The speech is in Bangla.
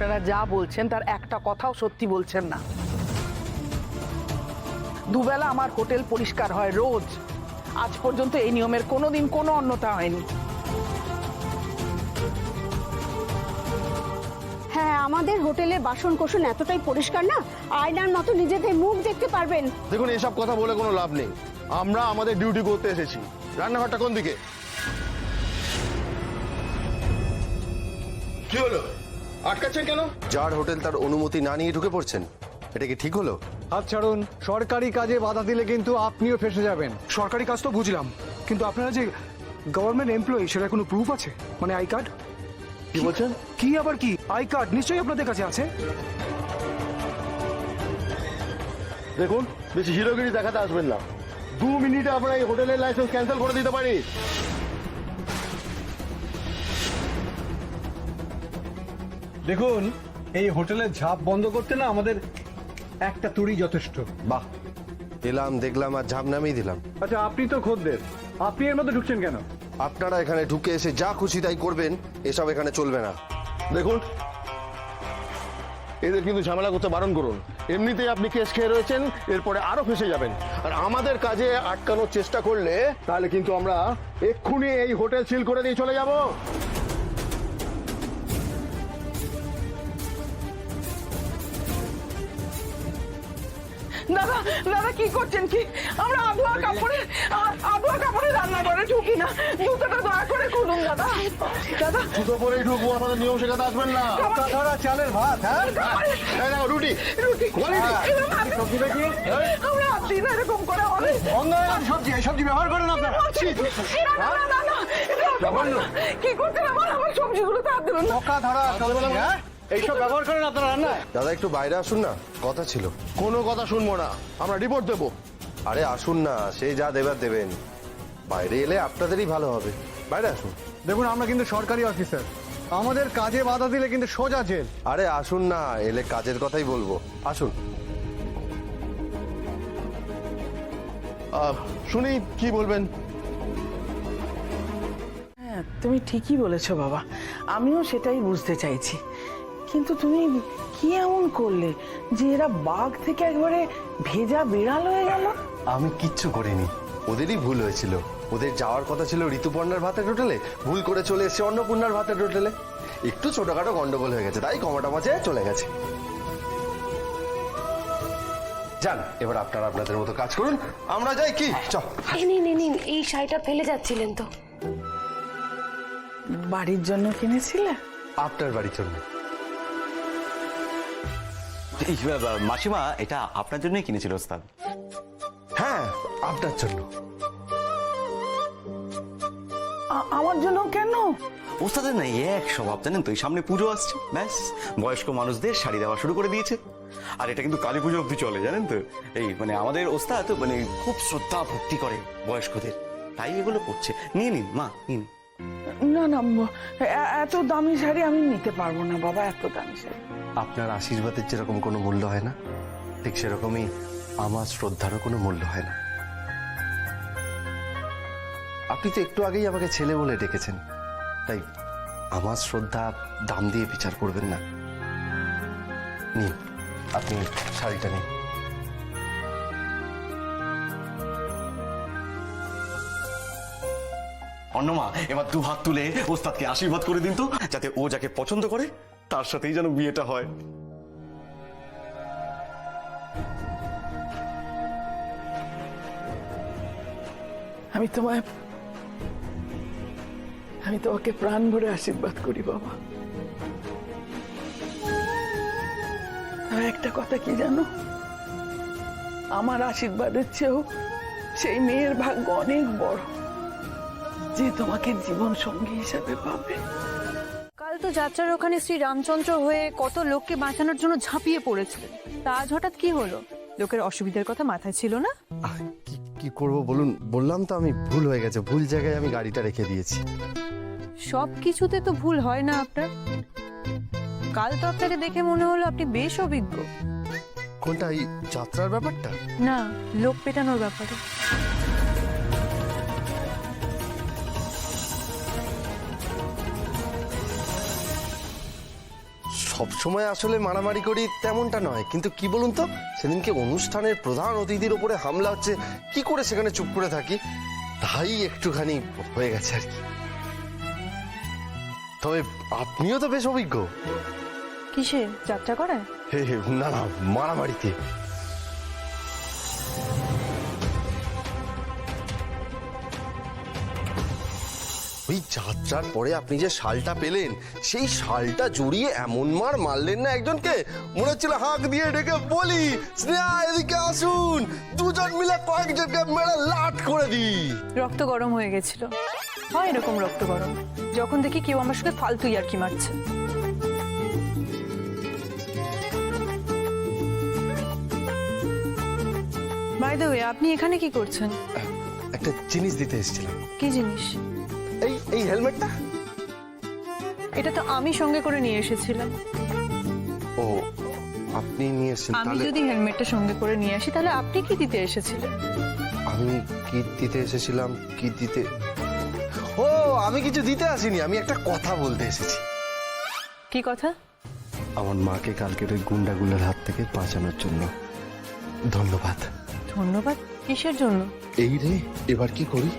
আপনারা যা বলছেন তার একটা কথাও সত্যি বলছেন না। দুবেলা আমার হোটেল পরিষ্কার হয় রোজ। আজ পর্যন্ত এই নিয়মের কোনোদিন কোনো অন্যতা হয়নি। হ্যাঁ, আমাদের হোটেলের বাসন কোসন এতটাই পরিষ্কার না, আয়নার মতো নিজেদের মুখ দেখতে পারবেন। দেখুন, এসব কথা বলে কোনো লাভ নেই। আমরা আমাদের ডিউটি করতে এসেছি। রান্নাঘরটা কোন দিকে? কি হলো, আটকাচ্ছেন কেন? যার হোটেল তার অনুমতি না নিয়ে ঢুকে পড়ছেন, এটা কি ঠিক হলো? হাত ছাড়ুন। সরকারি কাজে বাধা দিলে কিন্তু আপনিও ফেসে যাবেন। সরকারি কাজ তো বুঝলাম, কিন্তু আপনারা যে গভর্নমেন্ট এমপ্লয়ি সেটা কোনো প্রুফ আছে? মানে আই কার্ড? কি বলছেন? কি আবার কি? আই কার্ড নিশ্চয়ই আপনাদের কাছে আছে। দেখুন, বেশি হিরোগিরি দেখাতে আসবেন না। 2 মিনিটে আমরা এই হোটেলের লাইসেন্স ক্যান্সেল করে দিতে পারি। দেখুন, এই হোটেলের ঝাঁপ বন্ধ করতে না আমাদের একটা তুড়ি যথেষ্ট। বাহ, এলাম দেখলাম আর ঝাঁপ নামিয়ে দিলাম। আচ্ছা, আপনি তো খদ্দের, আপনি এর মধ্যে ঢুকছেন কেন? আপনারা এখানে ঢুকে এসে যা খুশি তাই করবেন, এসব এখানে চলবে না। দেখুন, এদের কিন্তু ঝামেলা করতে বারণ করুন। এমনিতেই আপনি কেস খেয়ে রয়েছেন, এরপরে আরো ফেসে যাবেন। আর আমাদের কাজে আটকানোর চেষ্টা করলে তাহলে কিন্তু আমরা এক্ষুনি এই হোটেল সিল করে দিয়ে চলে যাব। দাদা দাদা কি করছেন কি? আমরা আবহাওয়া কাপড়ে রান্না করে ঢুকি না। জুতোটা দয়া করে খুলুন দাদা। দাদা জুতো পরেই ঢুকবো, আমাদের নিয়ম শেখাতে আসবেন না। ধরা চালের ভাত, হ্যাঁ? এই নাও রুটি। রুটি কোয়ালিটি। সবজি দেখি। আমরা আপনি না এরকম করে অনেক বন্ধ হয়ে গেল সবজি, এই সবজি ব্যবহার করেন আপনারা। কি করছেন? আমার সবজিগুলো তো হাত দেবেন না। পোকা ধরা সবজি, হ্যাঁ? এইসব ব্যবহার করেন আপনারা রান্নায়? দাদা একটু বাইরে আসুন না, কথা ছিল। কোনো কথা শুনবো না, আমরা রিপোর্ট দেবো। আরে আসুন না, সে যা দেবার দেবেন। বাইরে এলে আপনাদেরই ভালো হবে, বাইরে আসুন। দেখুন, আমরা কিন্তু সরকারি অফিসার, আমাদের কাজে বাধা দিলে কিন্তু সোজা জেল। আরে আসুন না, এলে কাজের কথাই বলবো, আসুন। শুনি কি বলবেন। হ্যাঁ, তুমি ঠিকই বলেছো বাবা, আমিও সেটাই বুঝতে চাইছি। কিন্তু তুমি কি এমন করলে যে এরা বাঘ থেকে একবারে ভেজা বিড়াল হয়ে গেল? আমি কিচ্ছু করিনি, ওদেরই ভুল হয়েছিল। ওদের যাওয়ার কথা ছিল ঋতুপর্ণার ভাতের হোটেলে, ভুল করে চলে এসেছে অন্নপূর্ণার ভাতের হোটেলে। একটু ছোটখাটো গন্ডগোল হয়ে গেছে, তাই কমাটা মাঝে চলে গেছে। যান, এবার আপনারা আপনাদের মতো কাজ করুন, আমরা যাই। কি চল। নিন, এই শাড়িটা ফেলে যাচ্ছিলেন তো? বাড়ির জন্য কিনেছিলে? আপনার বাড়ির জন্য। মাসিমা, এটা আপনার জন্যই কিনেছিল ওস্তাদ। হ্যাঁ, আপনার জন্য। আমার জন্য কেন? ওস্তাদের না এক স্বভাব, জানেন তো। এই সামনে পুজো আসছে, ব্যাস বয়স্ক মানুষদের শাড়ি দেওয়া শুরু করে দিয়েছে। আর এটা কিন্তু কালী পুজো অব্দি চলে, জানেন তো। এই মানে আমাদের ওস্তাদ মানে খুব শ্রদ্ধা ভক্তি করে বয়স্কদের, তাই এগুলো করছে। নিয়ে নিন মা, নিন। না না, এত দামি শাড়ি আমি নিতে পারবো না বাবা, এত দামি শাড়ি। আপনার আশীর্বাদের যেরকম কোনো মূল্য হয় না, ঠিক সেরকমই আমার শ্রদ্ধারও কোনো মূল্য হয় না। আপনি তো একটু আগেই আমাকে ছেলে বলে ডেকেছেন, তাই আমার শ্রদ্ধা দাম দিয়ে বিচার করবেন না। নিন, আপনি শাড়িটা নিন। অন্যমা, এবার 2 হাত তুলে ওস্তাদকে আশীর্বাদ করে দিন তো, যাতে ও যাকে পছন্দ করে তার সাথেই যেন বিয়েটা হয়। আমি তোমাকে প্রাণ ভরে আশীর্বাদ করি বাবা। আর একটা কথা কি জানো, আমার আশীর্বাদের চেয়েও সেই মেয়ের ভাগ্য অনেক বড়, যে তোমাকে জীবন সঙ্গী হিসেবে পাবে। কাল তো যাত্রার ওখানে শ্রী রামচন্দ্র হয়ে কত লোককে বাঁচানোর জন্য ঝাঁপিয়ে পড়েছিলেন, তা আজ হঠাৎ কি হলো? লোকের অসুবিধার কথা মাথায় ছিল না? কি করব বলুন, বললাম তো আমি ভুল হয়ে গেছে, ভুল জায়গায় আমি গাড়িটা রেখে দিয়েছি। সব কিছুতে তো ভুল হয় না আপনার। কাল তো আপনাকে দেখে মনে হলো আপনি বেশ অভিজ্ঞ। কোনটা, এই যাত্রার ব্যাপারটা? না, লোক পেটানোর ব্যাপারে। সবসময় আসলে মারামারি করি তেমনটা নয়, কিন্তু কি বলুন তো, সেদিনকে অনুষ্ঠানের প্রধান অতিথির ওপরে হামলা হচ্ছে, কি করে সেখানে চুপ করে থাকি, তাই একটুখানি হয়ে গেছে আর কি। তবে আপনিও তো বেশ অভিজ্ঞ। কিসে যাত্রা করায়? হে হে, না না, মারামারিতে। ওই যাত্রার পরে আপনি যে শালটা পেলেন, সেই শালটা জড়িয়ে এমন মার মারলেন না একজনকে, মনে হচ্ছিল হাঁক দিয়ে ডেকে বলি, স্নেহা এদিকে আসুন, দুজন মিলে কয়েকজনকে মেরে লাট করে দিই। রক্ত গরম হয়ে গেছিল। হয় এরকম রক্ত গরম যখন দেখি কেউ আমার সাথে ফালতু ইয়ার্কি মারছে। বাই দ্য ওয়ে, আপনি এখানে কি করছেন? একটা জিনিস দিতে এসেছিলাম। কি জিনিস? এই হেলমেটটা। এটা তো আমি সঙ্গে করে নিয়ে এসেছিলাম। ও, আপনি নিয়ে এসেছেন? আমি তাহলে যদি হেলমেটটা সঙ্গে করে নিয়ে আসি তাহলে আপনি কি দিতে এসেছিলেন? আমি কি দিতে এসেছিলাম? কি দিতে? ও, আমি কিছু দিতে আসিনি, আমি একটা কথা বলতে এসেছি। কি কথা? আমার মাকে কালকের ওই গুন্ডাগুলোর হাত থেকে বাঁচানোর জন্য ধন্যবাদ। ধন্যবাদ কিসের জন্য? এই রে, এবার কি করি?